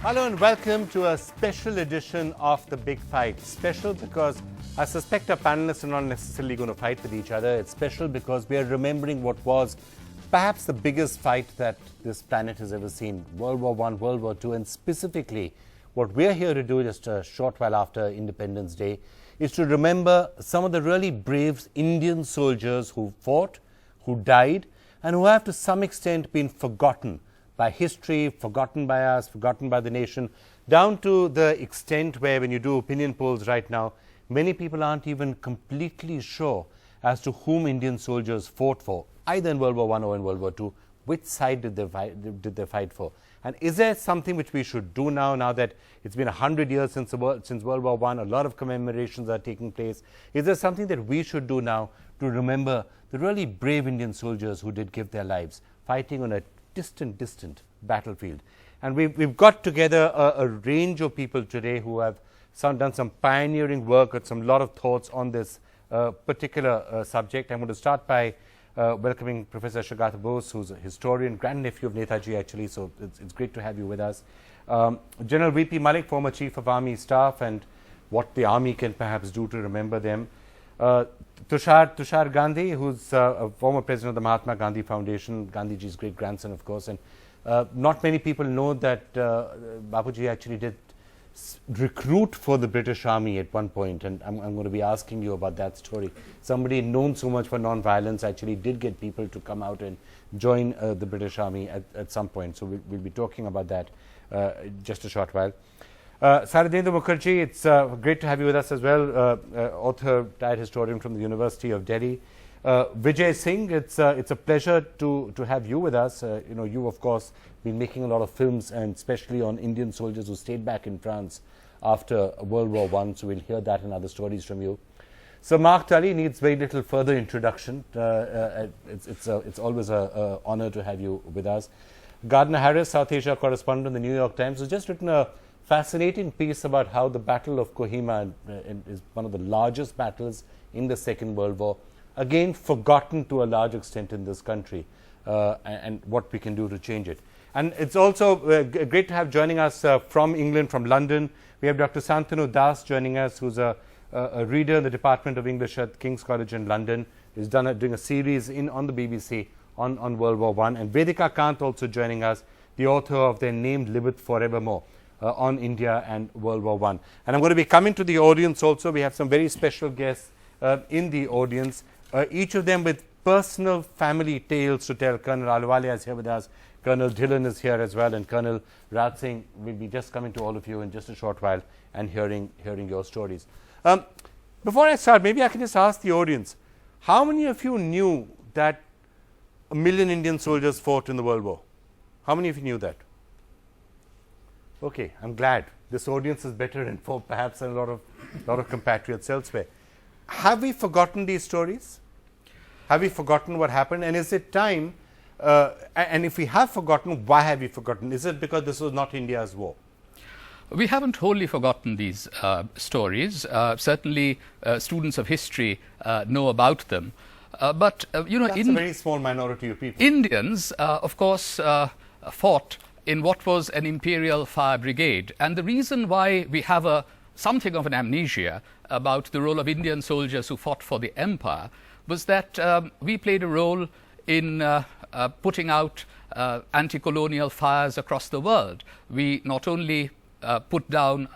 Hello and welcome to a special edition of The Big Fight. Special because I suspect our panelists are not necessarily going to fight with each other. It's special because we are remembering what was perhaps the biggest fight that this planet has ever seen. World War I, World War II, and specifically what we're here to do just a short while after Independence Day is to remember some of the really brave Indian soldiers who fought, who died, and who have to some extent been forgotten by history, forgotten by us, forgotten by the nation, down to the extent where when you do opinion polls right now, many people aren't even completely sure as to whom Indian soldiers fought for, either in World War I or in World War II. Which side did they fight for? And is there something which we should do now that it's been 100 years since World War I, a lot of commemorations are taking place? Is there something that we should do now to remember the really brave Indian soldiers who did give their lives fighting on a distant battlefield? And we've got together a range of people today who have done some pioneering work with some lot of thoughts on this particular subject. I'm going to start by welcoming Professor Shagata Bose, who's a historian, grandnephew of Netaji actually, so it's great to have you with us. General V.P. Malik, former Chief of Army Staff, and what the Army can perhaps do to remember them. Tushar Gandhi, who's a former president of the Mahatma Gandhi Foundation, Gandhiji's great grandson, of course. And not many people know that Bapuji actually did recruit for the British Army at one point, and I'm going to be asking you about that story. Somebody known so much for non-violence actually did get people to come out and join the British Army at some point. So we'll be talking about that just a short while. Saradendra Mukherjee, it's great to have you with us as well, author, retired historian from the University of Delhi. Vijay Singh, it's a pleasure to have you with us. You of course been making a lot of films, and especially on Indian soldiers who stayed back in France after World War I, so we'll hear that and other stories from you. Sir Mark Tully needs very little further introduction. It's always an honor to have you with us. Gardner Harris, South Asia correspondent in the New York Times, has just written a fascinating piece about how the Battle of Kohima is one of the largest battles in the Second World War, again forgotten to a large extent in this country, and what we can do to change it. And it's also great to have joining us from England, from London. We have Dr. Santanu Das joining us, who's a reader in the Department of English at King's College in London. He's doing a series on the BBC on World War I. And Vedika Kant also joining us, the author of Their Name Liveth Forevermore, on India and World War I. And I'm going to be coming to the audience also. We have some very special guests in the audience, each of them with personal family tales to tell. Colonel Ahluwalia is here with us, Colonel Dhillon is here as well, and Colonel Raj Singh will be just coming to all of you in just a short while and hearing your stories. Before I start, maybe I can just ask the audience, how many of you knew that 1 million Indian soldiers fought in the World War? How many of you knew that? Okay, I'm glad. This audience is better informed perhaps than a lot of compatriots elsewhere. Have we forgotten these stories? Have we forgotten what happened? And is it time, and if we have forgotten, why have we forgotten? Is it because this was not India's war? We haven't wholly forgotten these stories. Certainly students of history know about them. But that's a very small minority of people. Indians, of course, fought in what was an imperial fire brigade. And the reason why we have something of an amnesia about the role of Indian soldiers who fought for the empire was that we played a role in putting out anti-colonial fires across the world. We not only put down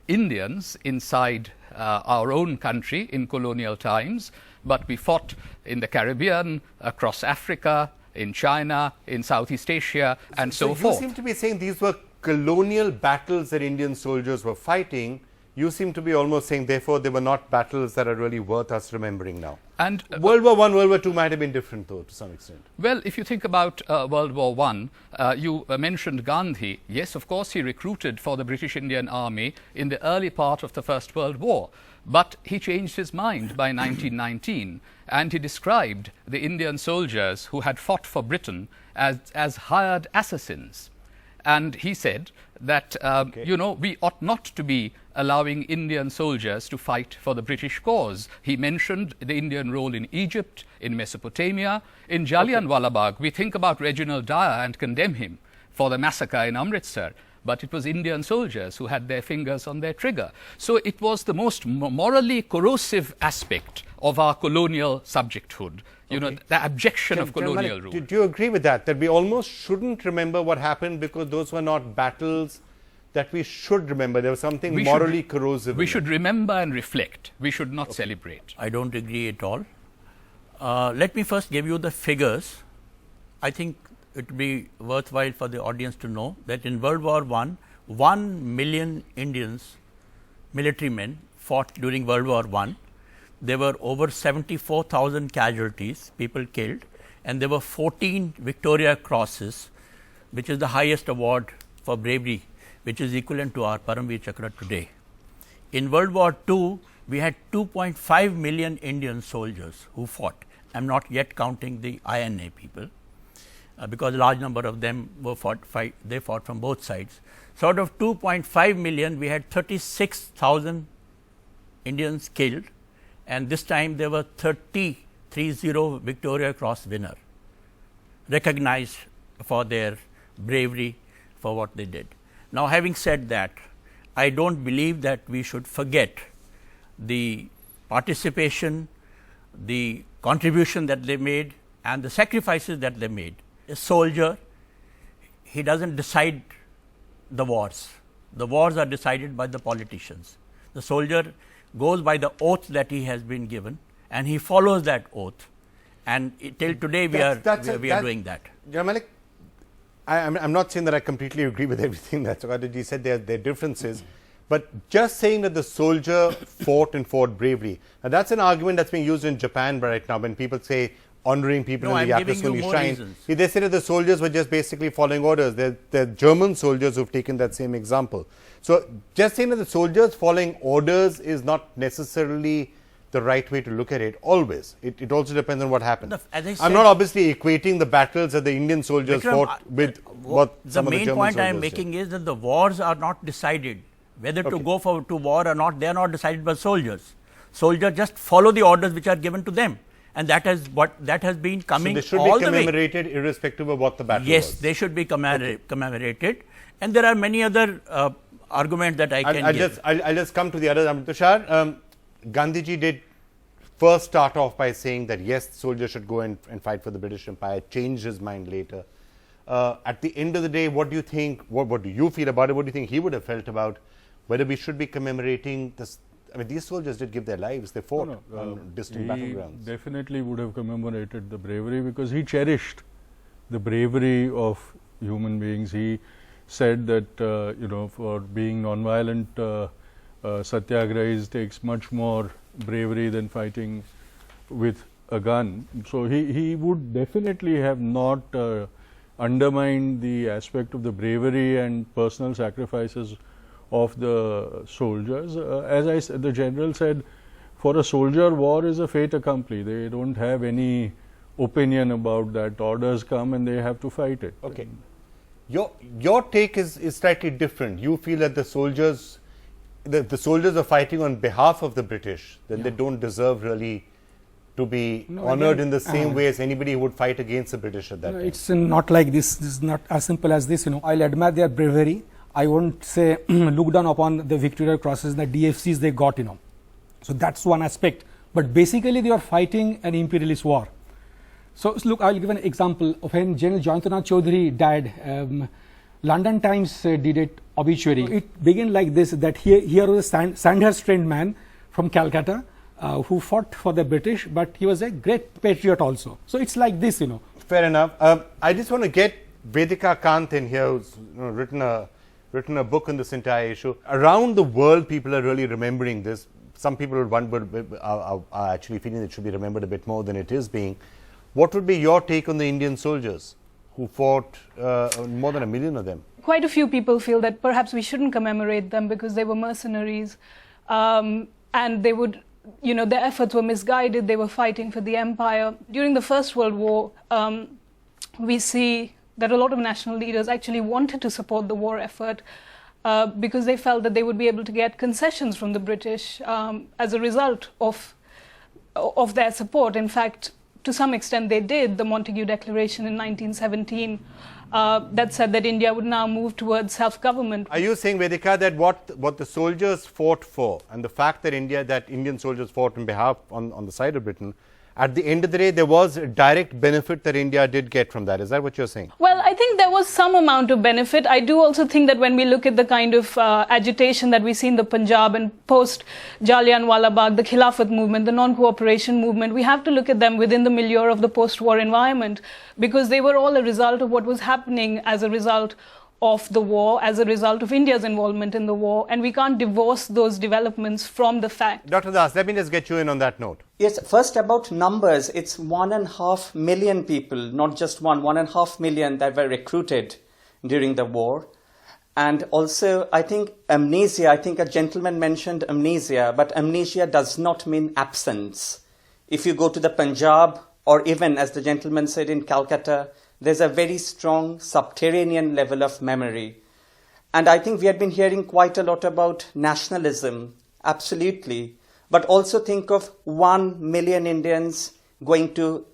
Indians inside our own country in colonial times, but we fought in the Caribbean, across Africa, in China, in Southeast Asia, and so forth. You seem to be saying these were colonial battles that Indian soldiers were fighting. You seem to be almost saying, therefore, they were not battles that are really worth us remembering now. And World War I, World War II might have been different, though, to some extent. Well, if you think about World War I, you mentioned Gandhi. Yes, of course, he recruited for the British Indian Army in the early part of the First World War. But he changed his mind by 1919, and he described the Indian soldiers who had fought for Britain as hired assassins. And he said that, we ought not to be allowing Indian soldiers to fight for the British cause. He mentioned the Indian role in Egypt, in Mesopotamia, in Jallianwala Bagh. We think about Reginald Dyer and condemn him for the massacre in Amritsar. but it was Indian soldiers who had their fingers on their trigger. So it was the most morally corrosive aspect of our colonial subjecthood. You know, the abjection of colonial rule. Do you agree with that? That we almost shouldn't remember what happened because those were not battles that we should remember. There was something morally corrosive. We should remember and reflect. We should not celebrate. I don't agree at all. Let me first give you the figures. I think it would be worthwhile for the audience to know that in World War I, 1 million Indians, military men, fought during World War I. There were over 74,000 casualties, people killed, and there were 14 Victoria Crosses, which is the highest award for bravery, which is equivalent to our Paramveer Chakra today. In World War II, we had 2.5 million Indian soldiers who fought. I am not yet counting the INA people, because a large number of them were fought from both sides. So, out of 2.5 million, we had 36,000 Indians killed, and this time there were 30 Victoria Cross winner, recognized for their bravery, for what they did. Now, having said that, I don't believe that we should forget the participation, the contribution that they made and the sacrifices that they made. A soldier, he doesn't decide the wars. The wars are decided by the politicians. The soldier goes by the oath that he has been given, and he follows that oath, and till today we are doing that. Malik, I'm not saying that I completely agree with everything that Gandhiji said. There are differences, but just saying that the soldier fought bravery. Now that's an argument that's being used in Japan right now when people say honoring people in the Yapasuni shrine. They say that the soldiers were just basically following orders. They're German soldiers who've taken that same example. So just saying that the soldiers following orders is not necessarily the right way to look at it always. It also depends on what happened. I'm not obviously equating the battles that the Indian soldiers fought with what the main point I am making is that the wars are not decided. Whether to go to war or not, they are not decided by soldiers. Soldiers just follow the orders which are given to them, and that has been coming all the way. So they should be commemorated irrespective of what the battle was. Yes, they should be commemorated, and there are many other arguments that I can give. I'll just come to the other. Tushar, Gandhiji did first start off by saying that yes, soldiers should go and fight for the British Empire. Changed his mind later. At the end of the day, what do you think? What do you feel about it? What do you think he would have felt about whether we should be commemorating this? I mean, these soldiers did give their lives. They fought on distant battlegrounds. He definitely would have commemorated the bravery because he cherished the bravery of human beings. He said that for being non-violent, satyagrahis takes much more bravery than fighting with a gun. So he would definitely have not undermined the aspect of the bravery and personal sacrifices of the soldiers. As I said, the general said, for a soldier, war is a fait accompli. They don't have any opinion about that. Orders come and they have to fight it. Okay. Your take is slightly different. You feel that the soldiers are fighting on behalf of the British, then they don't deserve really to be honored in the same way as anybody who would fight against the British at that time. It's not like this. This is not as simple as this. I'll admire their bravery. I won't say look down upon the Victoria Crosses, the DFCs they got. So that's one aspect. But basically, they are fighting an imperialist war. So look, I'll give an example of when General Jayantranath Chaudhary died. London Times did it obituary. It began like this: that here was a Sandhurst-trained man from Calcutta who fought for the British, but he was a great patriot also. So it's like this, Fair enough. I just want to get Vedika Kant in here, who's written a book on this entire issue. Around the world, people are really remembering this. Some people are actually feeling it should be remembered a bit more than it is being. What would be your take on the Indian soldiers who fought, more than 1 million of them? Quite a few people feel that perhaps we shouldn't commemorate them because they were mercenaries, and they would, their efforts were misguided. They were fighting for the empire. During the First World War, we see that a lot of national leaders actually wanted to support the war effort because they felt that they would be able to get concessions from the British as a result of their support. In fact, to some extent they did. The Montague Declaration in 1917 that said that India would now move towards self-government. Are you saying, Vedika, that what the soldiers fought for, and the fact that Indian soldiers fought on the side of Britain, at the end of the day, there was a direct benefit that India did get from that? Is that what you're saying? Well, I think there was some amount of benefit. I do also think that when we look at the kind of agitation that we see in the Punjab and post-Jallianwala Bagh, the Khilafat movement, the non-cooperation movement, we have to look at them within the milieu of the post-war environment, because they were all a result of what was happening as a result of the war, as a result of India's involvement in the war, and we can't divorce those developments from the fact. Dr. Das, let me just get you in on that note. Yes, first about numbers, it's 1.5 million people, not just 1.5 million that were recruited during the war. And also, I think amnesia, I think a gentleman mentioned amnesia, but amnesia does not mean absence. If you go to the Punjab, or even as the gentleman said in Calcutta, there's a very strong subterranean level of memory. And I think we had been hearing quite a lot about nationalism, absolutely. But also think of 1 million Indians going to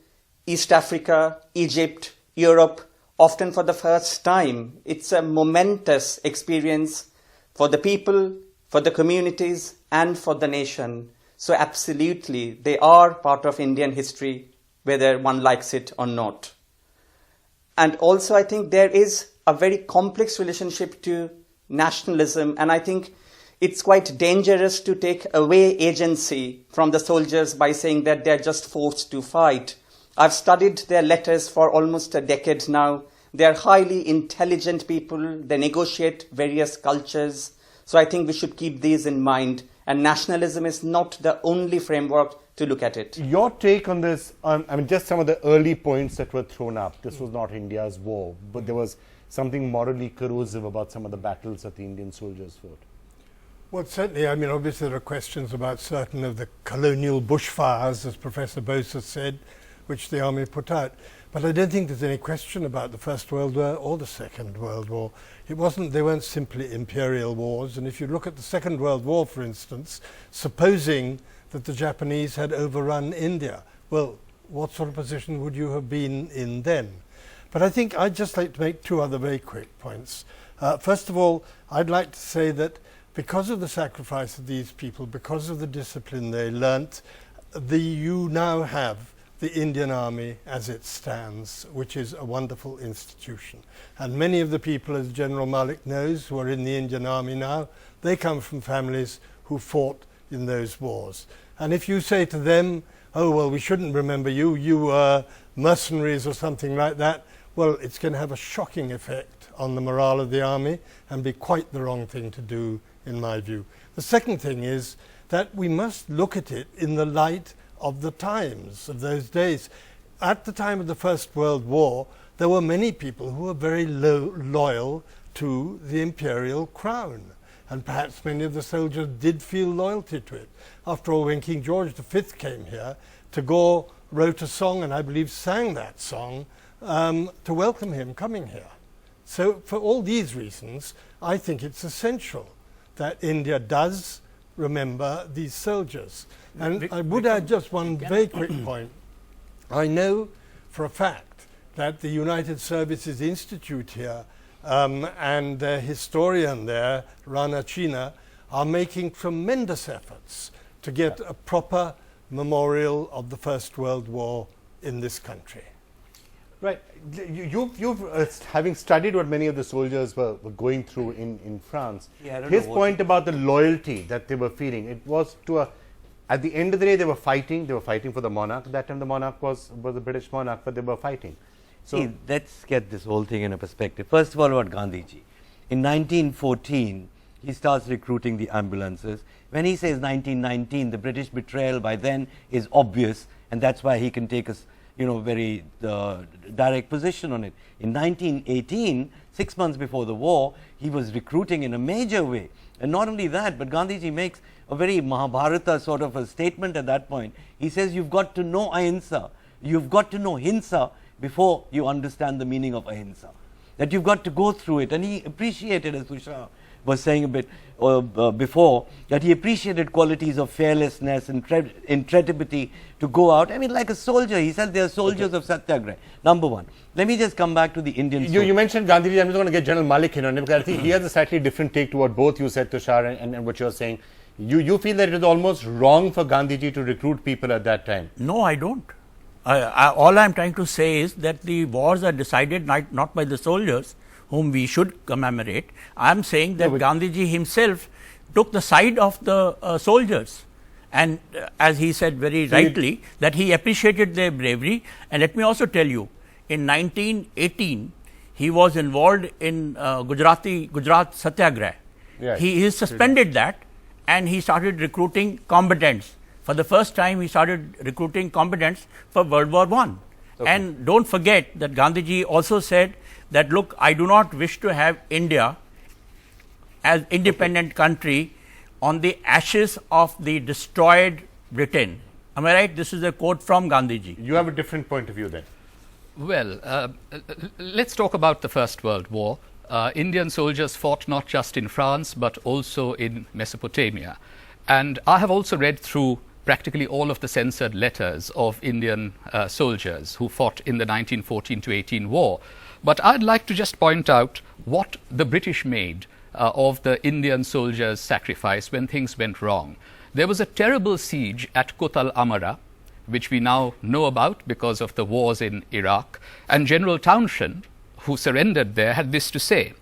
East Africa, Egypt, Europe, often for the first time. It's a momentous experience for the people, for the communities, and for the nation. So absolutely, they are part of Indian history, whether one likes it or not. And also, I think there is a very complex relationship to nationalism, and I think it's quite dangerous to take away agency from the soldiers by saying that they're just forced to fight. I've studied their letters for almost a decade now. They're highly intelligent people. They negotiate various cultures. So I think we should keep these in mind. And nationalism is not the only framework to look at it. Your take on this, just some of the early points that were thrown up. This was not India's war, but there was something morally corrosive about some of the battles that the Indian soldiers fought. Well, certainly, obviously there are questions about certain of the colonial bushfires, as Professor Bose has said, which the army put out. But I don't think there's any question about the First World War or the Second World War. They weren't simply imperial wars. And if you look at the Second World War, for instance, supposing that the Japanese had overrun India, well, what sort of position would you have been in then? But I think I'd just like to make two other very quick points. First of all, I'd like to say that because of the sacrifice of these people, because of the discipline they learnt, you now have the Indian Army as it stands, which is a wonderful institution. And many of the people, as General Malik knows, who are in the Indian Army now, they come from families who fought in those wars. And if you say to them, oh, well, we shouldn't remember you, you were mercenaries or something like that, well, it's going to have a shocking effect on the morale of the army and be quite the wrong thing to do, in my view. The second thing is that we must look at it in the light of the times of those days. At the time of the First World War, there were many people who were very loyal to the imperial crown. And perhaps many of the soldiers did feel loyalty to it. After all, when King George V came here, Tagore wrote a song, and I believe sang that song, to welcome him coming here. So for all these reasons, I think it's essential that India does remember these soldiers. And I would add just one very quick point. I know for a fact that the United Services Institute here and their historian there, Rana China, are making tremendous efforts to get a proper memorial of the First World War in this country. Right. You've having studied what many of the soldiers were going through in France, his point about the loyalty that they were feeling, it was to at the end of the day, they were fighting for the monarch. At that time, the monarch was a British monarch, but they were fighting. So see, let's get this whole thing in a perspective. First of all, about Gandhiji. In 1914, he starts recruiting the ambulances. When he says 1919, the British betrayal by then is obvious, and that's why he can take a very direct position on it. In 1918, 6 months before the war, he was recruiting in a major way. And not only that, but Gandhiji makes a very Mahabharata sort of a statement at that point. He says, you've got to know ahimsa, you've got to know hinsa before you understand the meaning of ahimsa. That you've got to go through it. And he appreciated, as Tushar was saying a bit before, that he appreciated qualities of fearlessness and intrepidity to go out. I mean, like a soldier, he said they are soldiers of Satyagraha. Number one. Let me just come back to the Indian You mentioned Gandhiji. I'm just going to get General Malik in on it, because I think he has a slightly different take to what both you said, Tushar, and what you're saying. You feel that it was almost wrong for Gandhiji to recruit people at that time? No, I don't. All I am trying to say is that the wars are decided not by the soldiers, whom we should commemorate. I am saying that Gandhiji himself took the side of the soldiers, and as he said very rightly, that he appreciated their bravery. And let me also tell you, in 1918, he was involved in Gujarat Satyagraha. Yes. He suspended that, and he started recruiting combatants. For the first time, he started recruiting combatants for World War I. Okay. And don't forget that Gandhiji also said that, look, I do not wish to have India as independent country on the ashes of the destroyed Britain. Am I right? This is a quote from Gandhiji. You have a different point of view then. Well, let's talk about the First World War. Indian soldiers fought not just in France, but also in Mesopotamia. And I have also read through practically all of the censored letters of Indian soldiers who fought in the 1914 to 18 war. But I'd like to just point out what the British made of the Indian soldiers' sacrifice when things went wrong. There was a terrible siege at Kut al-Amara, which we now know about because of the wars in Iraq. And General Townshend, who surrendered there, had this to say: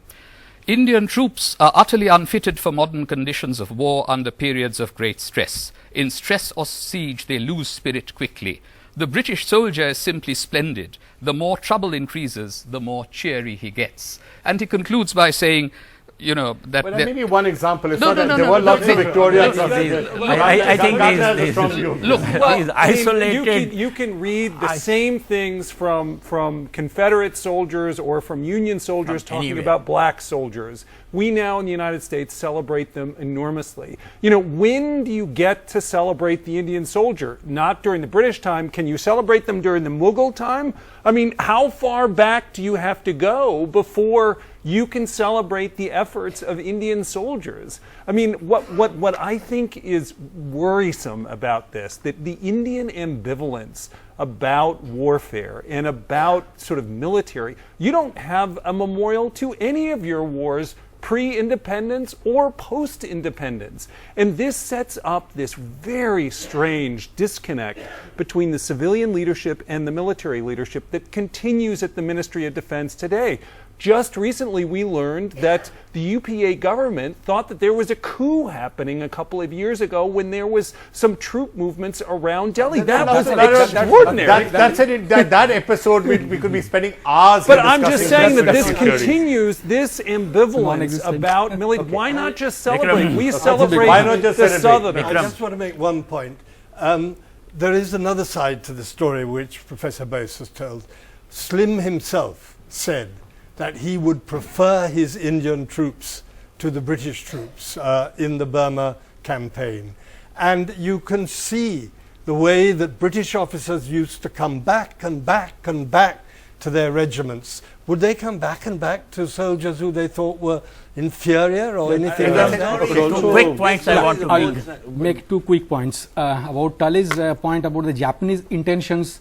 Indian troops are utterly unfitted for modern conditions of war under periods of great stress. In stress or siege, they lose spirit quickly. The British soldier is simply splendid. The more trouble increases, the more cheery he gets. And he concludes by saying, you know, that... Well, maybe one example. It's there were lots of Victorians. I think these isolated... You can read the same things from Confederate soldiers or from Union soldiers talking about black soldiers. We now in the United States celebrate them enormously. You know, when do you get to celebrate the Indian soldier? Not during the British time. Can you celebrate them during the Mughal time? I mean, how far back do you have to go before you can celebrate the efforts of Indian soldiers? I mean, what I think is worrisome about this, that the Indian ambivalence about warfare and about sort of military, you don't have a memorial to any of your wars pre-independence or post-independence. And this sets up this very strange disconnect between the civilian leadership and the military leadership that continues at the Ministry of Defense today. Just recently, we learned that the UPA government thought that there was a coup happening a couple of years ago when there was some troop movements around Delhi. That was extraordinary. That episode, we could be spending hours. But I'm just saying that this continues, this ambivalence about military. Why not just celebrate? We celebrate the Southerners. I just want to make one point. There is another side to the story which Professor Bose has told. Slim himself said that he would prefer his Indian troops to the British troops in the Burma campaign. And you can see the way that British officers used to come back and back and back to their regiments. Would they come back and back to soldiers who they thought were inferior or anything like that? Two quick points I want to make. I'll make two quick points. About Tully's point about the Japanese intentions.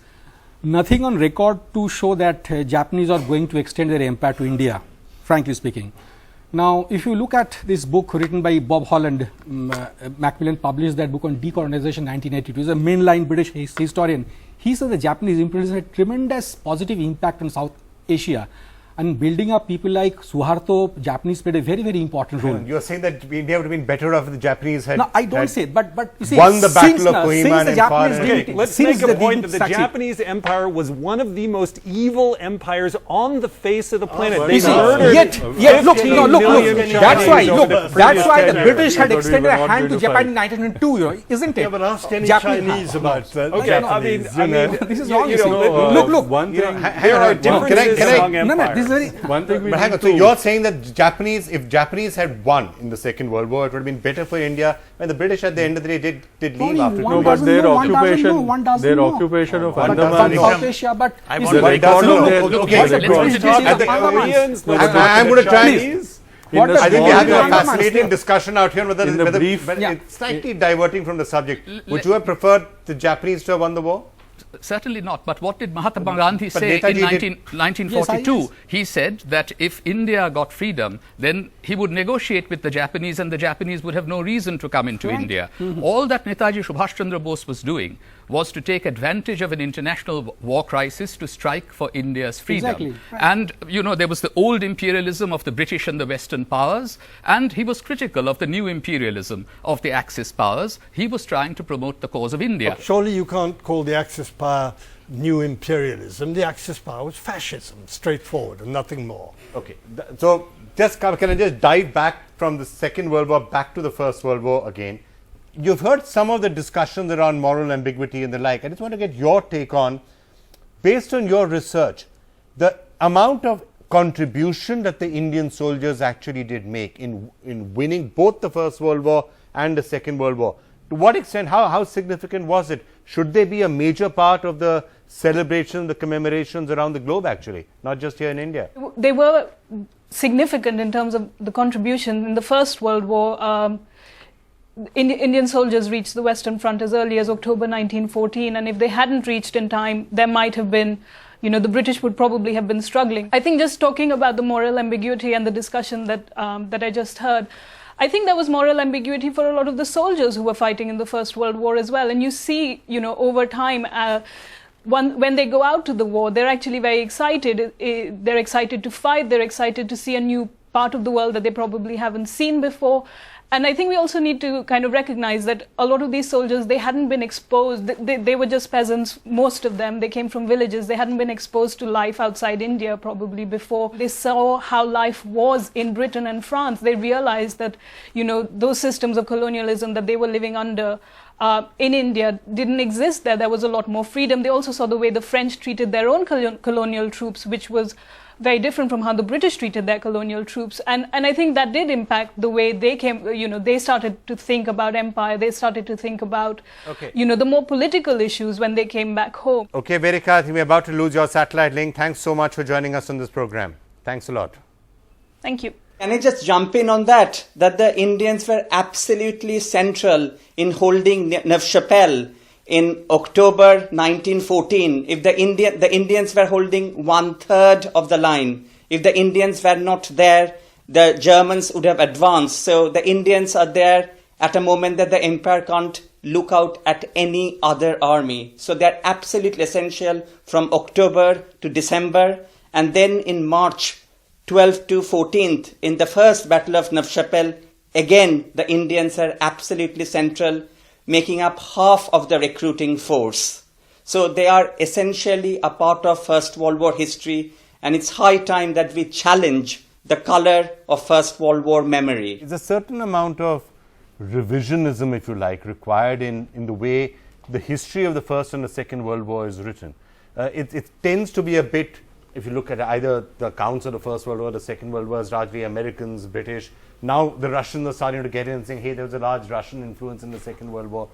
Nothing on record to show that Japanese are going to extend their empire to India, frankly speaking. Now, if you look at this book written by Bob Holland, Macmillan published that book on decolonization 1982. He's a mainline British historian. He says the Japanese imperialism had tremendous positive impact on South Asia. And building up people like Suharto, Japanese played a very, very important role. You're saying that India would have been better off if the Japanese had... No, I don't say it, but you see, won the Battle of Kohima and far. Let's make a point that the Japanese Empire was one of the most evil empires on the face of the planet. They murdered look, that's why the British had extended a hand to Japan in 1902, isn't it? Yeah, but ask any Chinese about that. Okay, I mean, this is wrong. Look, one thing. There are differences among empires. One thing we so you're saying that if Japanese had won in the Second World War, it would have been better for India when the British at the end of the day did leave after. No, but their occupation of Andaman, South Asia, but I'm going to try. What the does I think we're small having a guys- fascinating discussion out here, whether, In the brief- but Yeah. it's slightly diverting from the subject. Would you have preferred the Japanese to have won the war? Certainly not. But what did Mahatma Gandhi But say in Netaji did- 1942? Yes, He said that if India got freedom, then he would negotiate with the Japanese and the Japanese would have no reason to come into India. All that Netaji Subhash Chandra Bose was doing was to take advantage of an international war crisis to strike for India's freedom. Exactly. Right. And, you know, there was the old imperialism of the British and the Western powers, and he was critical of the new imperialism of the Axis powers. He was trying to promote the cause of India. Surely you can't call the Axis power new imperialism. The Axis power was fascism, straightforward, and nothing more. Okay. So can I just dive back from the Second World War back to the First World War again? You've heard some of the discussions around moral ambiguity and the like. I just want to get your take on, based on your research, the amount of contribution that the Indian soldiers actually did make in winning both the First World War and the Second World War. To what extent, how significant was it? Should they be a major part of the celebration, the commemorations around the globe actually, not just here in India? They were significant in terms of the contribution. In the First World War, Indian soldiers reached the Western Front as early as October 1914, and if they hadn't reached in time, there might have been, you know, the British would probably have been struggling. I think just talking about the moral ambiguity and the discussion that I just heard, I think there was moral ambiguity for a lot of the soldiers who were fighting in the First World War as well. And you see, you know, over time, when they go out to the war, they're actually very excited. They're excited to fight. They're excited to see a new part of the world that they probably haven't seen before. And I think we also need to kind of recognize that a lot of these soldiers, they hadn't been exposed. They were just peasants, most of them. They came from villages. They hadn't been exposed to life outside India probably before. They saw how life was in Britain and France. They realized that, you know, those systems of colonialism that they were living under in India didn't exist there. There was a lot more freedom. They also saw the way the French treated their own colonial troops, which was very different from how the British treated their colonial troops. And I think that did impact the way they came, you know, they started to think about empire. They started to think about, you know, the more political issues when they came back home. Okay, Verika, I think we're about to lose your satellite link. Thanks so much for joining us on this program. Thanks a lot. Thank you. Can I just jump in on that the Indians were absolutely central in holding Neuve-Chapelle in October 1914. If the Indians were holding 1/3 of the line, if the Indians were not there, the Germans would have advanced. So the Indians are there at a moment that the empire can't look out at any other army. So they're absolutely essential from October to December. And then in March 12th to 14th, in the first Battle of Neuve-Chapelle, again the Indians are absolutely central, making up half of the recruiting force. So they are essentially a part of First World War history, and it's high time that we challenge the color of First World War memory. There's a certain amount of revisionism, if you like, required in the way the history of the First and the Second World War is written. It tends to be a bit, if you look at either the accounts of the First World War, the Second World War, as largely Americans, British. Now the Russians are starting to get in and saying, hey, there was a large Russian influence in the Second World War.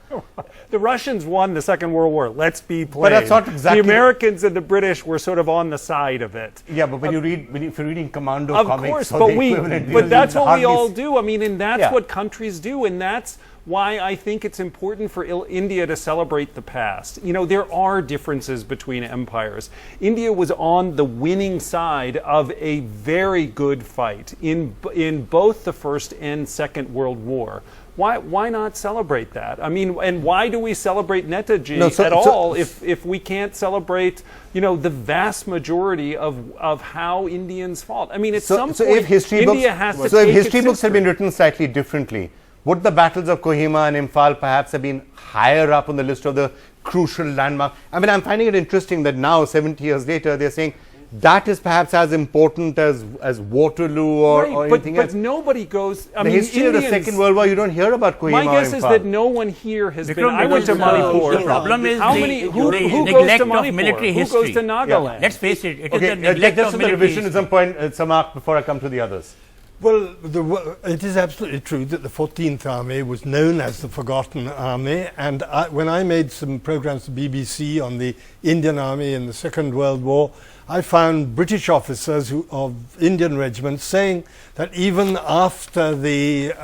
The Russians won the Second World War. Let's be plain. But that's not exactly... The Americans and the British were sort of on the side of it. Yeah, but when if you're reading Commando of comics... Of course, but that's what we all do. I mean, and that's what countries do, and that's why I think it's important for India to celebrate the past. You know, there are differences between empires. India was on the winning side of a very good fight in both the First and Second World War. Why not celebrate that? I mean, and why do we celebrate Netaji at all if we can't celebrate, you know, the vast majority of how Indians fought? I mean, at some point, if history India has to So if take history its books had been written slightly differently, would the battles of Kohima and Imphal perhaps have been higher up on the list of the crucial landmark? I mean, I'm finding it interesting that now, 70 years later, they're saying that is perhaps as important as Waterloo or anything else. But nobody goes... The history of the Second World War, you don't hear about Kohima or Imphal. My guess is that no one here has been... I went to Manipur. The problem is who neglect goes to of Manipur? military Who history. goes to Nagaland? Let's face it, it is Okay, the neglect just of to the military revisionism history. point, Samark, before I come to the others. Well, it is absolutely true that the 14th Army was known as the Forgotten Army, and when I made some programs for BBC on the Indian Army in the Second World War, I found British officers of Indian regiments saying that even after the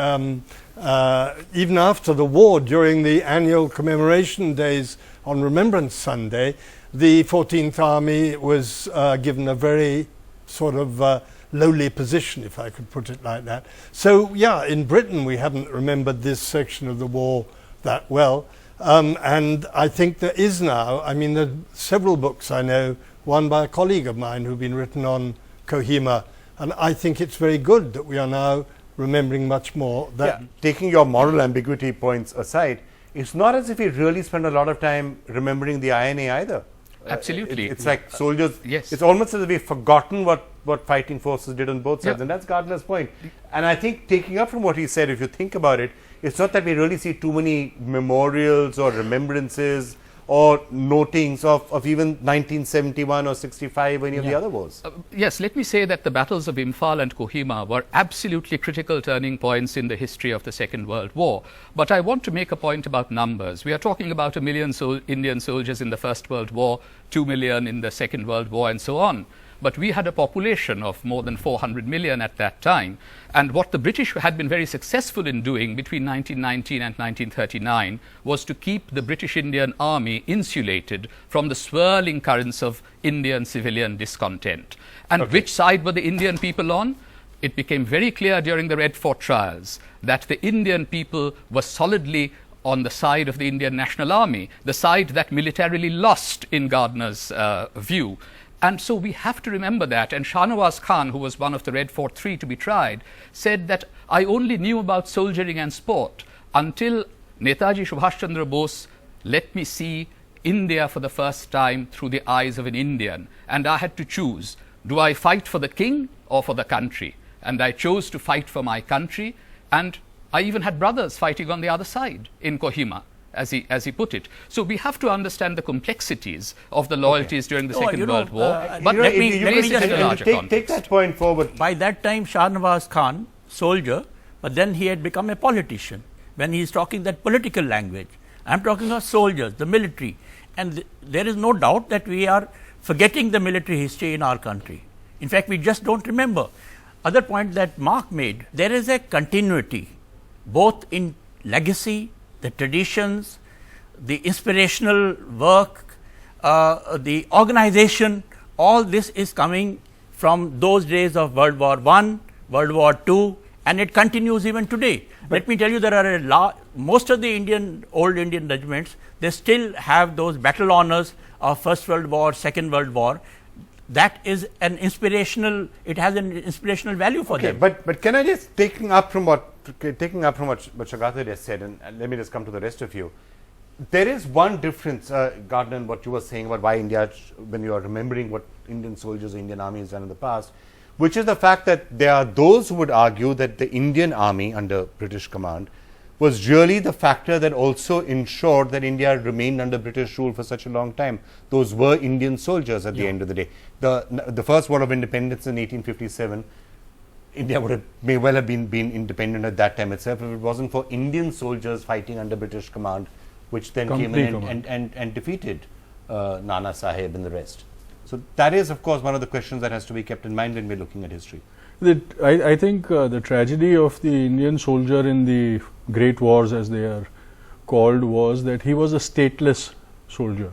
war, during the annual commemoration days on Remembrance Sunday, the 14th Army was given a very sort of lowly position, if I could put it like that. So, yeah, in Britain we haven't remembered this section of the war that well. And I think there is now, I mean, there are several books I know, one by a colleague of mine who've been written on Kohima, and I think it's very good that we are now remembering much more. That Taking your moral ambiguity points aside, it's not as if we really spend a lot of time remembering the INA either. Absolutely. It's like soldiers, yes. It's almost as if we've forgotten what fighting forces did on both sides, and that's Gardner's point. And I think, taking up from what he said, if you think about it, it's not that we really see too many memorials or remembrances or notings of even 1971 or 65 or any of the other wars. Yes, let me say that the battles of Imphal and Kohima were absolutely critical turning points in the history of the Second World War. But I want to make a point about numbers. We are talking about 1 million Indian soldiers in the First World War, 2 million in the Second World War, and so on. But we had a population of more than 400 million at that time. And what the British had been very successful in doing between 1919 and 1939 was to keep the British Indian Army insulated from the swirling currents of Indian civilian discontent. And which side were the Indian people on? It became very clear during the Red Fort trials that the Indian people were solidly on the side of the Indian National Army, the side that militarily lost in Gardner's view. And so we have to remember that. And Shahnawaz Khan, who was one of the Red Fort Three to be tried, said that I only knew about soldiering and sport until Netaji Subhash Chandra Bose let me see India for the first time through the eyes of an Indian. And I had to choose, do I fight for the king or for the country? And I chose to fight for my country. And I even had brothers fighting on the other side in Kohima, as he put it. So we have to understand the complexities of the loyalties during the Second World War. But let me just take that point forward. By that time, Shahnawaz Khan, soldier, but then he had become a politician. When he is talking that political language, I am talking of soldiers, the military. And there is no doubt that we are forgetting the military history in our country. In fact, we just don't remember. Other point that Mark made, there is a continuity, both in legacy, the traditions, the inspirational work, the organization, all this is coming from those days of World War I, World War II, and it continues even today. Let me tell you, there are most of the old Indian regiments, they still have those battle honors of First World War, Second World War. That is an inspirational, it has an inspirational value for them. But can I just, taking up from what Shagata just said, and let me just come to the rest of you. There is one difference, Gardner, in what you were saying about why India, when you are remembering what Indian soldiers, Indian Army has done in the past, which is the fact that there are those who would argue that the Indian Army under British command was really the factor that also ensured that India remained under British rule for such a long time. Those were Indian soldiers at the end of the day. The first war of independence in 1857, India may well have been independent at that time itself if it wasn't for Indian soldiers fighting under British command, which then came in and defeated Nana Sahib and the rest. So that is, of course, one of the questions that has to be kept in mind when we're looking at history. I think the tragedy of the Indian soldier in the Great Wars, as they are called, was that he was a stateless soldier.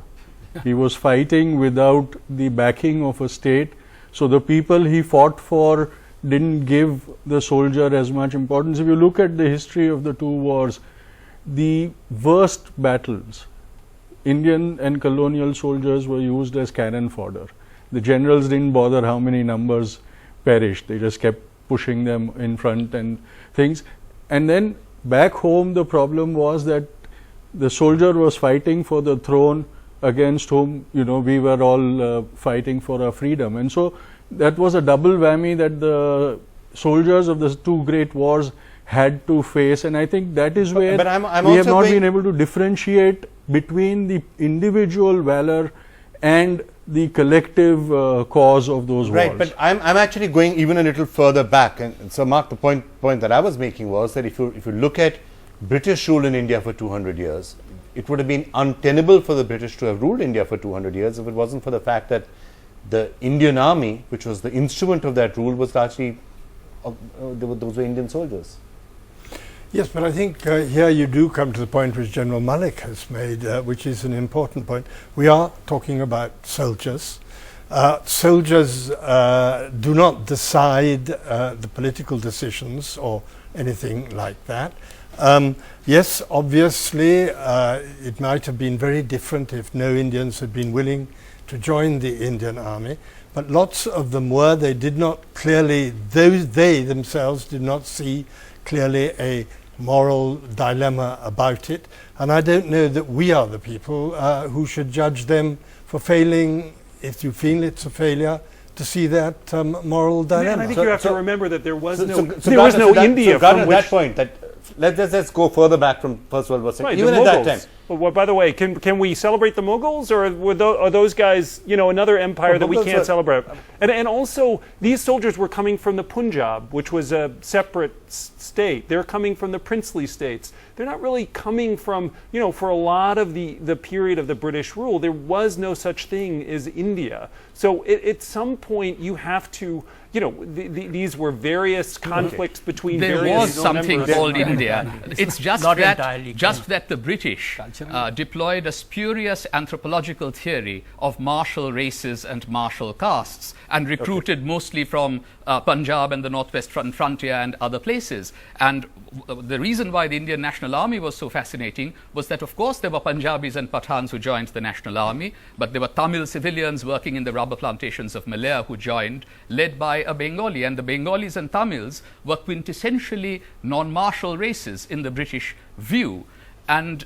He was fighting without the backing of a state. So the people he fought for didn't give the soldier as much importance. If you look at the history of the two wars, the worst battles, Indian and colonial soldiers were used as cannon fodder. The generals didn't bother how many numbers perished. They just kept pushing them in front and things. And then back home, the problem was that the soldier was fighting for the throne against whom, we were all fighting for our freedom. And so that was a double whammy that the soldiers of the two great wars had to face. And I think that is where we have not been able to differentiate between the individual valor and the collective cause of those wars. Right, but I'm actually going even a little further back. And so, Mark, the point that I was making was that if you look at British rule in India for 200 years, it would have been untenable for the British to have ruled India for 200 years if it wasn't for the fact that the Indian army, which was the instrument of that rule, was largely those were Indian soldiers. Yes, but I think here you do come to the point which General Malik has made, which is an important point. We are talking about soldiers. Soldiers do not decide the political decisions or anything like that. Yes, obviously, it might have been very different if no Indians had been willing to join the Indian army, but lots of them were. They did not clearly, they themselves did not see clearly a moral dilemma about it, and I don't know that we are the people who should judge them for failing, if you feel it's a failure, to see that moral dilemma. And I think you have to remember that there was no India from which... that point, that let's go further back from First World War. Right, even at that time. Well, by the way, can we celebrate the Mughals, or are those guys, another empire that we can't celebrate? And also, these soldiers were coming from the Punjab, which was a separate state. They're coming from the princely states. They're not really coming from, for a lot of the period of the British rule, there was no such thing as India. So at some point, you have to, these were various conflicts between various There was something members. called India. It's just Not that, entirely that the British deployed a spurious anthropological theory of martial races and martial castes, and recruited mostly from Punjab and the Northwest Frontier and other places. And the reason why the Indian National Army was so fascinating was that, of course, there were Punjabis and Pathans who joined the National Army, but there were Tamil civilians working in the rubber plantations of Malaya who joined, led by a Bengali. And the Bengalis and Tamils were quintessentially non-martial races in the British view. And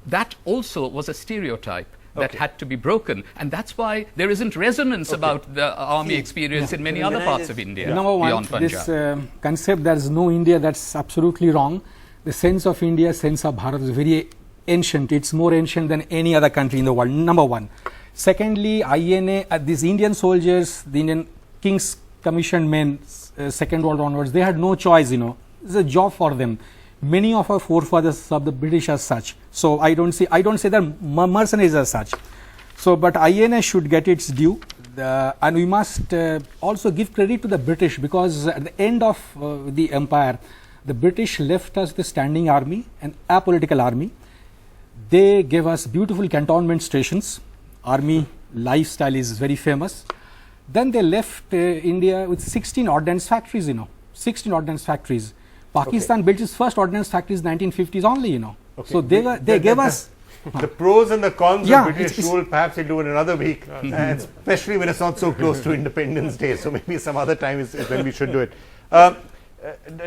that also was a stereotype that had to be broken, and that's why there isn't resonance about the army experience in many other parts of India. Number one, beyond Punjab. this concept there is no India, that's absolutely wrong. The sense of India, sense of Bharat is very ancient. It's more ancient than any other country in the world. Number one. Secondly, INA, these Indian soldiers, the Indian King's commissioned men, Second World War onwards, they had no choice. It's a job for them. Many of our forefathers of the British as such. So I don't say that mercenaries as such. So, but INA should get its due, and we must also give credit to the British, because at the end of the empire, the British left us the standing army, an apolitical army. They gave us beautiful cantonment stations. Army lifestyle is very famous. Then they left India with 16 ordnance factories. 16 ordnance factories. Pakistan built its first ordnance factories in 1950s only, Okay. So they gave us the pros and the cons of British rule. Perhaps we'll do it another week, and especially when it's not so close to Independence Day. So maybe some other time is when we should do it.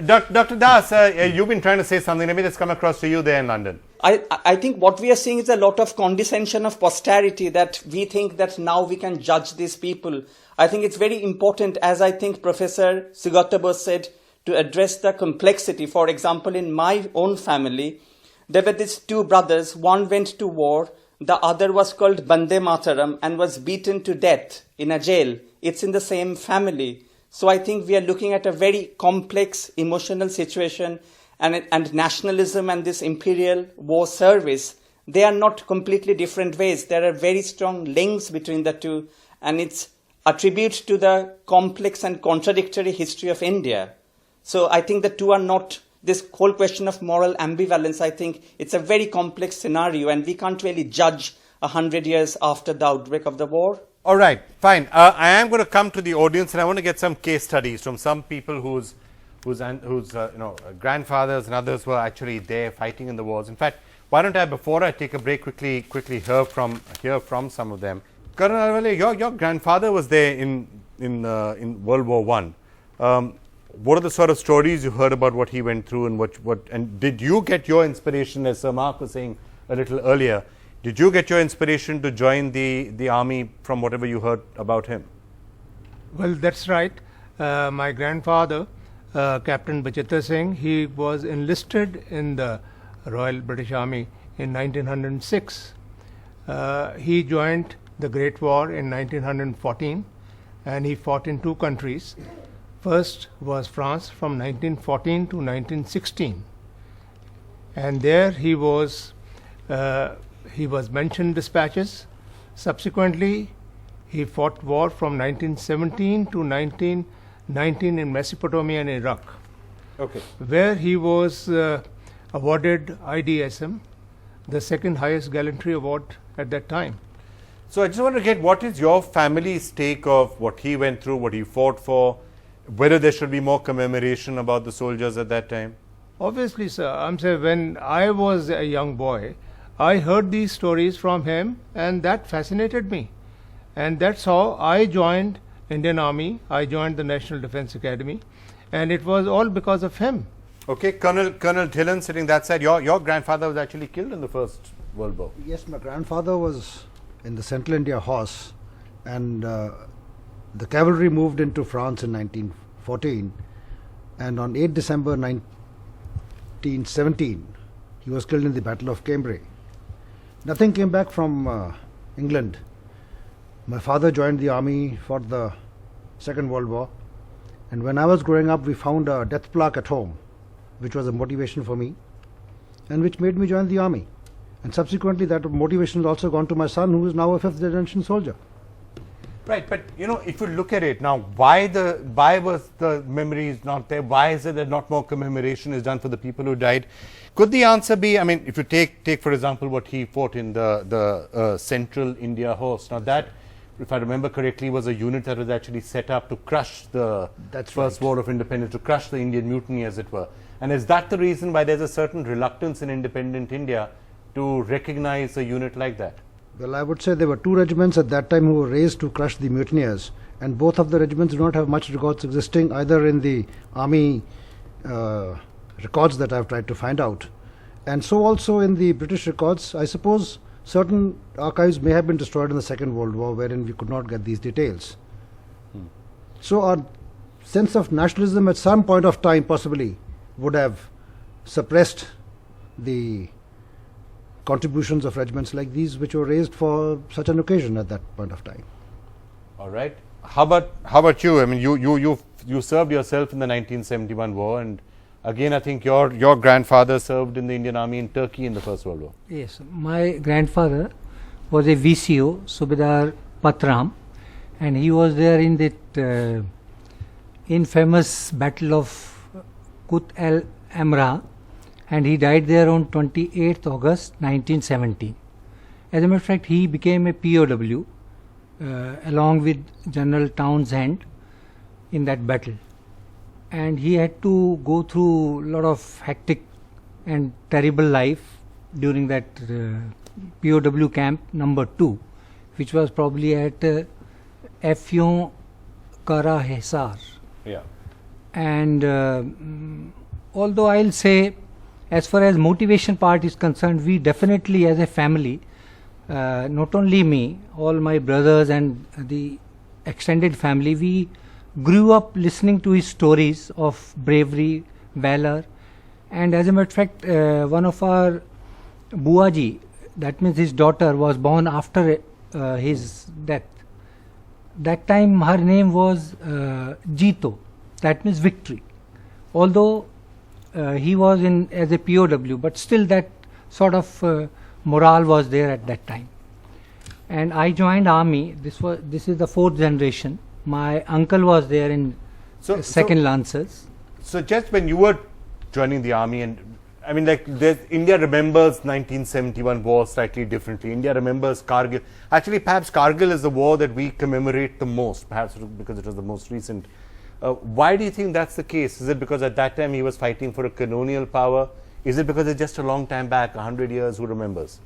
Dr. Das, you've been trying to say something. Let me just come across to you there in London. I think what we are seeing is a lot of condescension of posterity, that we think that now we can judge these people. I think it's very important, as I think Professor Sugata Bose said, to address the complexity. For example, in my own family, there were these two brothers. One went to war. The other was called Bande Mataram and was beaten to death in a jail. It's in the same family. So I think we are looking at a very complex emotional situation, and nationalism and this imperial war service, they are not completely different ways. There are very strong links between the two, and it's a tribute to the complex and contradictory history of India. So I think the two are not, this whole question of moral ambivalence, I think it's a very complex scenario, and we can't really judge 100 years after the outbreak of the war. All right, fine. I am going to come to the audience, and I want to get some case studies from some people whose grandfathers and others were actually there fighting in the wars. In fact, why don't I, before I take a break, quickly hear from some of them. Karan Alwale, your grandfather was there in World War I. What are the sort of stories you heard about what he went through, and did you get your inspiration, as Sir Mark was saying a little earlier, did you get your inspiration to join the army from whatever you heard about him? Well, that's right. My grandfather, Captain Bacheta Singh, he was enlisted in the Royal British Army in 1906. He joined the Great War in 1914, and he fought in two countries. First was France from 1914 to 1916, and there he was mentioned dispatches. Subsequently, he fought war from 1917 to 1919 in Mesopotamia and Iraq, where he was awarded IDSM, the second highest gallantry award at that time. So I just want to get, what is your family's take of what he went through, what he fought for, whether there should be more commemoration about the soldiers at that time? Obviously, sir, I'm saying when I was a young boy, I heard these stories from him, and that fascinated me. And that's how I joined Indian Army. I joined the National Defence Academy, and it was all because of him. Okay, Colonel Dhillon sitting that side, your grandfather was actually killed in the First World War. Yes, my grandfather was in the Central India Horse, and the cavalry moved into France in 1914, and on 8 December 1917 he was killed in the Battle of Cambrai. Nothing came back from England. My father joined the army for the Second World War, and when I was growing up we found a death plaque at home, which was a motivation for me and which made me join the army. And subsequently that motivation has also gone to my son, who is now a 5th generation soldier. Right, but if you look at it now, why was the memories not there? Why is it that not more commemoration is done for the people who died? Could the answer be, I mean, if you take for example what he fought in the Central India Horse, now that, if I remember correctly, was a unit that was actually set up to crush the First War of Independence, to crush the Indian Mutiny, as it were. And is that the reason why there's a certain reluctance in independent India to recognize a unit like that? Well, I would say there were two regiments at that time who were raised to crush the mutineers, and both of the regiments do not have much records existing either in the army records that I've tried to find out, and so also in the British records. I suppose certain archives may have been destroyed in the Second World War, wherein we could not get these details. So our sense of nationalism at some point of time possibly would have suppressed the contributions of regiments like these, which were raised for such an occasion at that point of time. All right. How about you? I mean, you served yourself in the 1971 war, and again, I think your grandfather served in the Indian Army in Turkey in the First World War. Yes, my grandfather was a VCO, Subedar Patram, and he was there in that infamous Battle of Kut el Amra, and he died there on 28th August 1917. As a matter of fact, he became a POW along with General Townsend in that battle, and he had to go through a lot of hectic and terrible life during that POW camp number 2, which was probably at Afyon Kara Hisar. Yeah. And although I'll say, as far as motivation part is concerned, we definitely as a family, not only me, all my brothers and the extended family, we grew up listening to his stories of bravery, valor, and as a matter of fact, one of our Buaji, that means his daughter, was born after his death. That time her name was Jito, that means victory. Although he was in as a POW, but still that sort of morale was there at that time. And I joined army. This is the 4th generation. My uncle was there in second Lancers. So just when you were joining the army, and I mean, like, India remembers 1971 war slightly differently. India remembers Kargil. Actually, perhaps Kargil is the war that we commemorate the most, perhaps because it was the most recent. Why do you think that's the case? Is it because at that time he was fighting for a colonial power? Is it because it's just a long time back, 100 years, who remembers?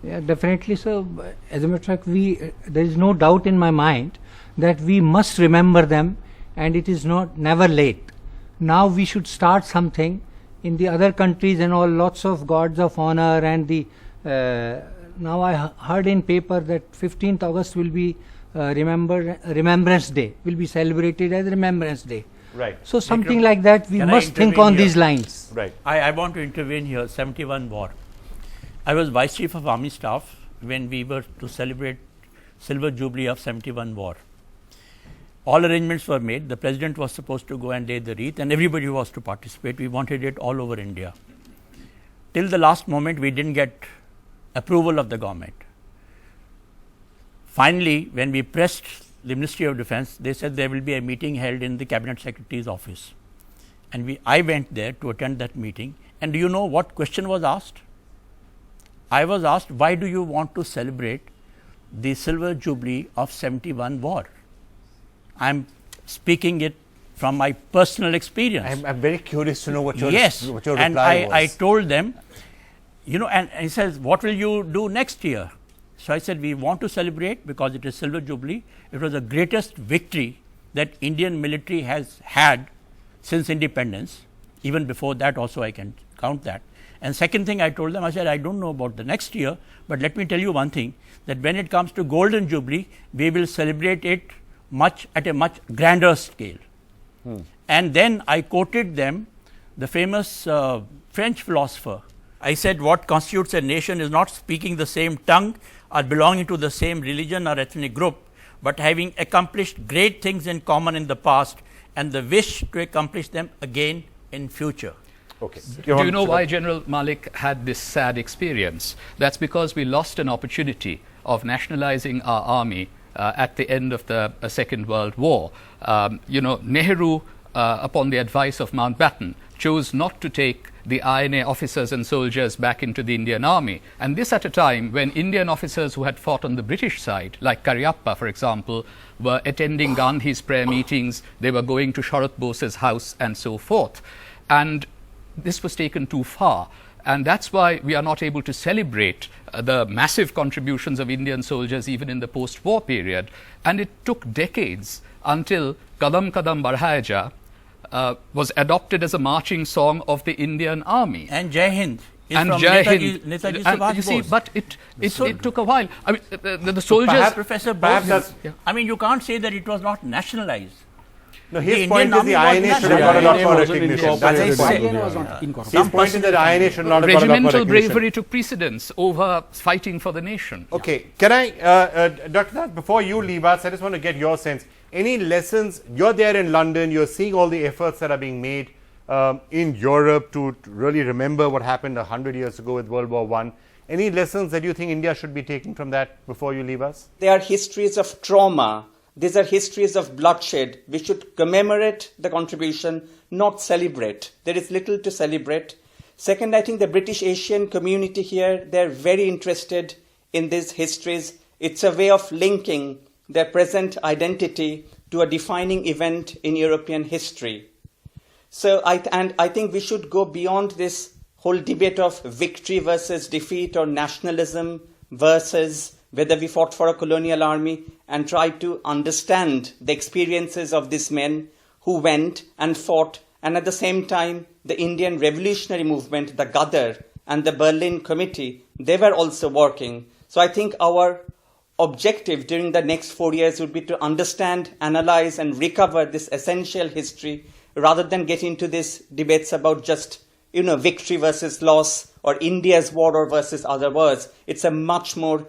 Yeah, definitely. So, as a matter of fact, there is no doubt in my mind that we must remember them, and it is never late. Now we should start something. In the other countries and all, lots of guards of honor, and now I heard in paper that 15th August will be Remembrance Day, will be celebrated as Remembrance Day. Right. So something like that, we must think on these lines. Right. I want to intervene here. 71 war. I was Vice Chief of Army Staff when we were to celebrate Silver Jubilee of 71 war. All arrangements were made. The president was supposed to go and lay the wreath, and everybody was to participate. We wanted it all over India. Till the last moment, we didn't get approval of the government. Finally, when we pressed the Ministry of Defence, they said there will be a meeting held in the Cabinet Secretary's office. And I went there to attend that meeting. And do you know what question was asked? I was asked, why do you want to celebrate the Silver Jubilee of 71 war? I am speaking it from my personal experience. I'm very curious to know what your, what your reply was. I told them, you know, and he says, what will you do next year? So I said, we want to celebrate because it is Silver Jubilee. It was the greatest victory that Indian military has had since independence. Even before that also I can count that. And second thing I told them, I said, I don't know about the next year, but let me tell you one thing, that when it comes to Golden Jubilee, we will celebrate it at a much grander scale. And then I quoted them the famous French philosopher. I said, what constitutes a nation is not speaking the same tongue or belonging to the same religion or ethnic group, but having accomplished great things in common in the past and the wish to accomplish them again in future. Okay. Do you know why General Malik had this sad experience? That's because we lost an opportunity of nationalizing our army at the end of the Second World War. You know, Nehru, upon the advice of Mountbatten, chose not to take the INA officers and soldiers back into the Indian army. And this at a time when Indian officers who had fought on the British side, like Cariappa, for example, were attending Gandhi's prayer meetings, they were going to Sharat Bose's house and so forth. And this was taken too far. And that's why we are not able to celebrate the massive contributions of Indian soldiers even in the post-war period. And it took decades until Kadam Kadam Badhaya Ja was adopted as a marching song of the Indian army. And Jai Hind. And Jai Hind. You see, but it took a while. I mean, the soldiers... Perhaps Professor Bose, I mean, you can't say that it was not nationalized. No, his point is the INA should have got a lot more recognition. That's his point. His point is that INA should not have got a lot more recognition. Regimental bravery took precedence over fighting for the nation. Okay, can I, Dr. Nath, before you leave us, I just want to get your sense. Any lessons, you're there in London, you're seeing all the efforts that are being made in Europe to really remember what happened 100 years ago with World War I. Any lessons that you think India should be taking from that before you leave us? They are histories of trauma. These are histories of bloodshed. We should commemorate the contribution, not celebrate. There is little to celebrate. Second, I think the British Asian community here, they're very interested in these histories. It's a way of linking their present identity to a defining event in European history. So I think we should go beyond this whole debate of victory versus defeat or nationalism versus whether we fought for a colonial army, and try to understand the experiences of these men who went and fought, and at the same time the Indian revolutionary movement, the Ghadar and the Berlin Committee, they were also working. So I think our objective during the next 4 years would be to understand, analyze and recover this essential history rather than get into these debates about just, you know, victory versus loss or India's war versus other wars. It's a much more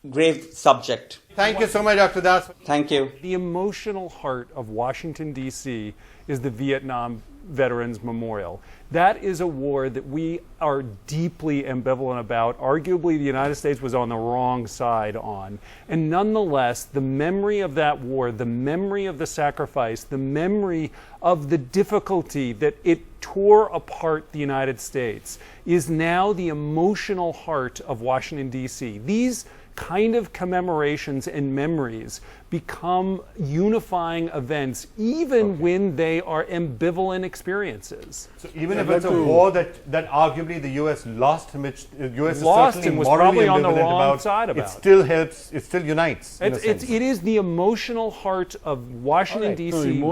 grave subject. Thank you so much, Dr. Das. Thank you. The emotional heart of Washington, D.C. is the Vietnam Veterans Memorial. That is a war that we are deeply ambivalent about. Arguably, the United States was on the wrong side on. And nonetheless, the memory of that war, the memory of the sacrifice, the memory of the difficulty that it tore apart the United States is now the emotional heart of Washington, D.C. These kind of commemorations and memories become unifying events even when they are ambivalent experiences. So even if it's a war that arguably the US lost, which the US lost is certainly and was morally probably on the ambivalent wrong about, side about it still helps, it still unites. It is the emotional heart of Washington, D.C.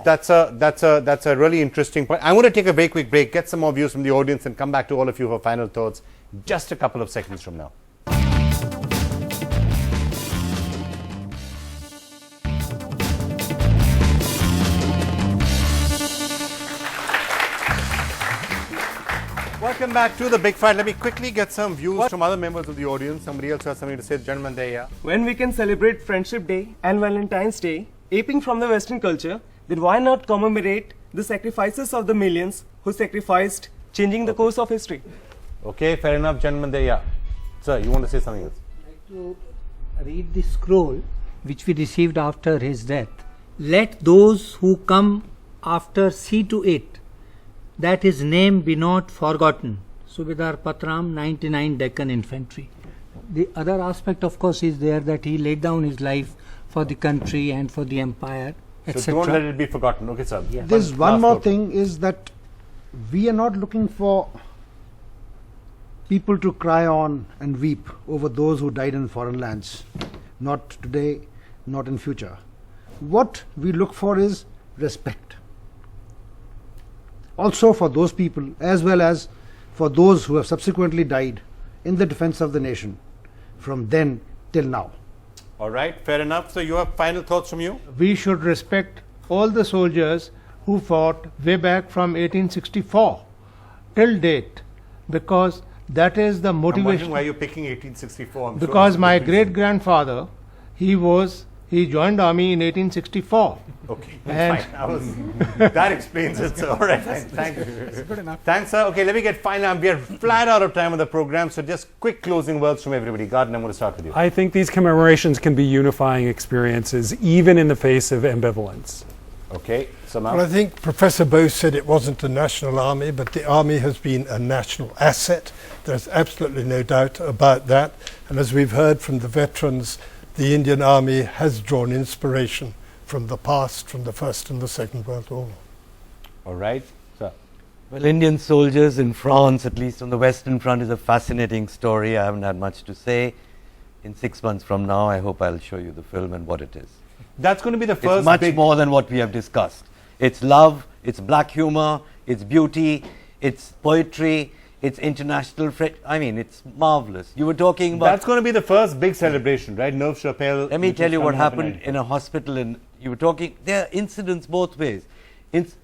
That's a really interesting point. I'm going to take a very quick break, get some more views from the audience and come back to all of you for final thoughts just a couple of seconds from now. Welcome back to The Big Fight. Let me quickly get some views from other members of the audience. Somebody else has something to say. Gentleman there, yeah. When we can celebrate Friendship Day and Valentine's Day, aping from the Western culture, then why not commemorate the sacrifices of the millions who sacrificed changing the course of history? Okay, fair enough. Gentleman there, yeah. Sir, you want to say something else? I'd like to read the scroll which we received after his death. Let those who come after see to it that his name be not forgotten. Subedar Patram, 99 Deccan Infantry. The other aspect, of course, is there that he laid down his life for the country and for the empire, etc. So don't let it be forgotten. Okay, sir. Yeah. There's one more thing is that we are not looking for people to cry on and weep over those who died in foreign lands. Not today, not in future. What we look for is respect. Also for those people as well as for those who have subsequently died in the defense of the nation from then till now. All right, fair enough. So you have final thoughts from you? We should respect all the soldiers who fought way back from 1864 till date, because that is the motivation. I'm wondering why you're picking 1864. Because my great-grandfather, he joined army in 1864. Okay, fine. That explains it, sir. All right, fine. Thank you. That's good enough. Thanks, sir. Okay, let me get final. We are flat out of time on the program, so just quick closing words from everybody. Gordon, I'm going to start with you. I think these commemorations can be unifying experiences, even in the face of ambivalence. Okay, so now. Well, I think Professor Bose said it wasn't a national army, but the army has been a national asset. There's absolutely no doubt about that. And as we've heard from the veterans, the Indian Army has drawn inspiration from the past, from the First and the Second World War. All right, sir. Well, Indian soldiers in France, at least on the Western Front, is a fascinating story. I haven't had much to say. In 6 months from now, I hope I'll show you the film and what it is. That's going to be the first It's much more than what we have discussed. It's love, it's black humor, it's beauty, it's poetry, it's international I mean, it's marvelous. You were talking about... That's going to be the first big celebration, right? Neuve Chapelle. Let me tell you what happened in a hospital you were talking... There are incidents both ways.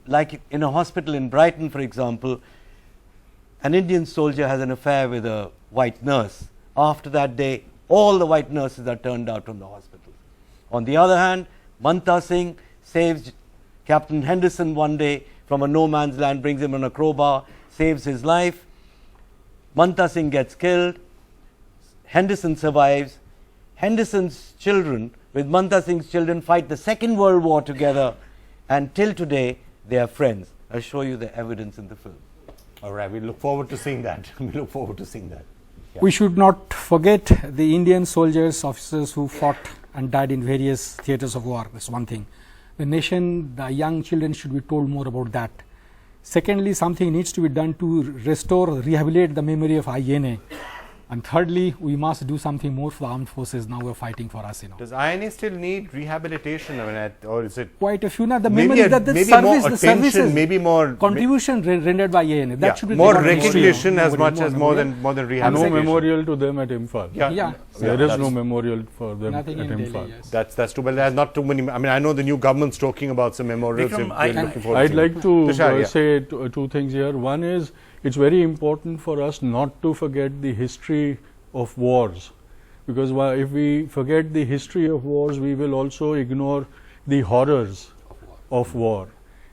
Like in a hospital in Brighton, for example, an Indian soldier has an affair with a white nurse. After that day, all the white nurses are turned out from the hospital. On the other hand, Manta Singh saves Captain Henderson one day from a no man's land, brings him on a crowbar, saves his life. Manta Singh gets killed. Henderson survives. Henderson's children with Manta Singh's children fight the Second World War together, and till today they are friends. I'll show you the evidence in the film. All right, we look forward to seeing that. We look forward to seeing that. Yeah. We should not forget the Indian soldiers, officers who fought and died in various theatres of war. That's one thing. The nation, the young children should be told more about that. Secondly, something needs to be done to restore, rehabilitate the memory of INA. And thirdly, we must do something more for the armed forces now who are fighting for us. Does INA still need rehabilitation, or is it quite a few? Now the memory that the service, the services, maybe more contribution rendered by INA. That should be more recognition as much as more than rehabilitation. No memorial to them at Imphal. Yeah. There is no memorial for them at Imphal. Delhi, yes. That's too bad. There's not too many. I mean, I know the new government's talking about some memorials. I'd like to say two things here. One is, it's very important for us not to forget the history of wars, because if we forget the history of wars, we will also ignore the horrors of war,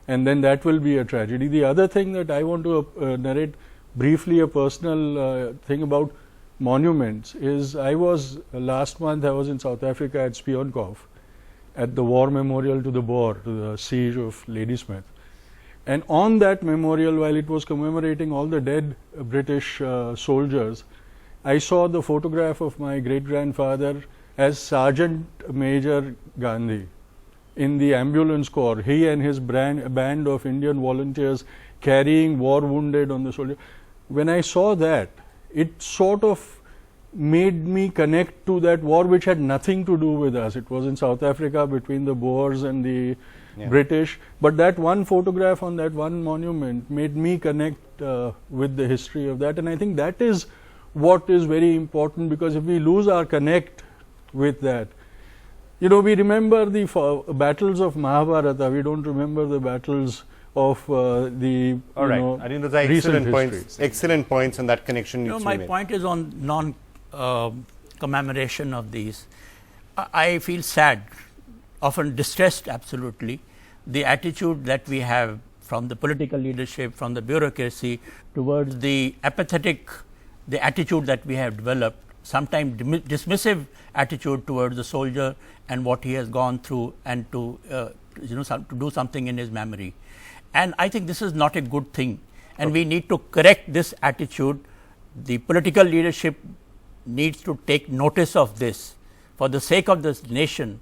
and then that will be a tragedy. The other thing that I want to narrate briefly, a personal thing about monuments, is last month I was in South Africa at Spionkhof at the war memorial to the Boer, to the siege of Ladysmith. And on that memorial, while it was commemorating all the dead British soldiers, I saw the photograph of my great-grandfather as Sergeant Major Gandhi in the ambulance corps. He and his band of Indian volunteers carrying war wounded on the soldier. When I saw that, it sort of made me connect to that war which had nothing to do with us. It was in South Africa between the Boers and the British, but that one photograph on that one monument made me connect with the history of that, and I think that is what is very important, because if we lose our connect with that, we remember the battles of Mahabharata, we don't remember the battles of the All right. I think those are excellent points. history. Excellent points, and that connection needs to be my made. point is on commemoration of these. I feel sad, often distressed absolutely, the attitude that we have from the political leadership, from the bureaucracy towards the apathetic, the attitude that we have developed, sometimes dismissive attitude towards the soldier and what he has gone through, and to to do something in his memory. And I think this is not a good thing, and we need to correct this attitude. The political leadership needs to take notice of this. For the sake of this nation,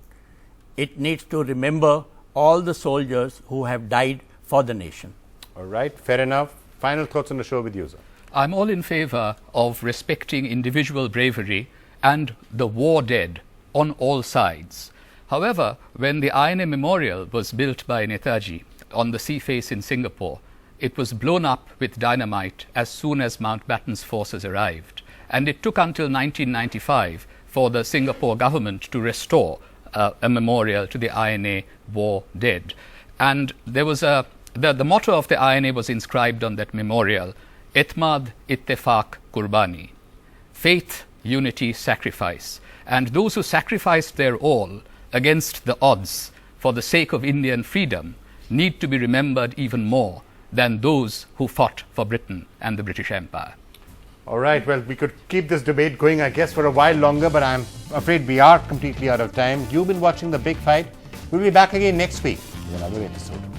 it needs to remember all the soldiers who have died for the nation. All right, fair enough. Final thoughts on the show with you, sir. I'm all in favor of respecting individual bravery and the war dead on all sides. However, when the INA Memorial was built by Netaji on the sea face in Singapore, it was blown up with dynamite as soon as Mountbatten's forces arrived. And it took until 1995 for the Singapore government to restore a memorial to the INA war dead. And there was the motto of the INA was inscribed on that memorial, Etmad Ittefaq Kurbani, faith, unity, sacrifice. And those who sacrificed their all against the odds for the sake of Indian freedom need to be remembered even more than those who fought for Britain and the British Empire. All right, well, we could keep this debate going, I guess, for a while longer, but I'm afraid we are completely out of time. You've been watching The Big Fight. We'll be back again next week with another episode.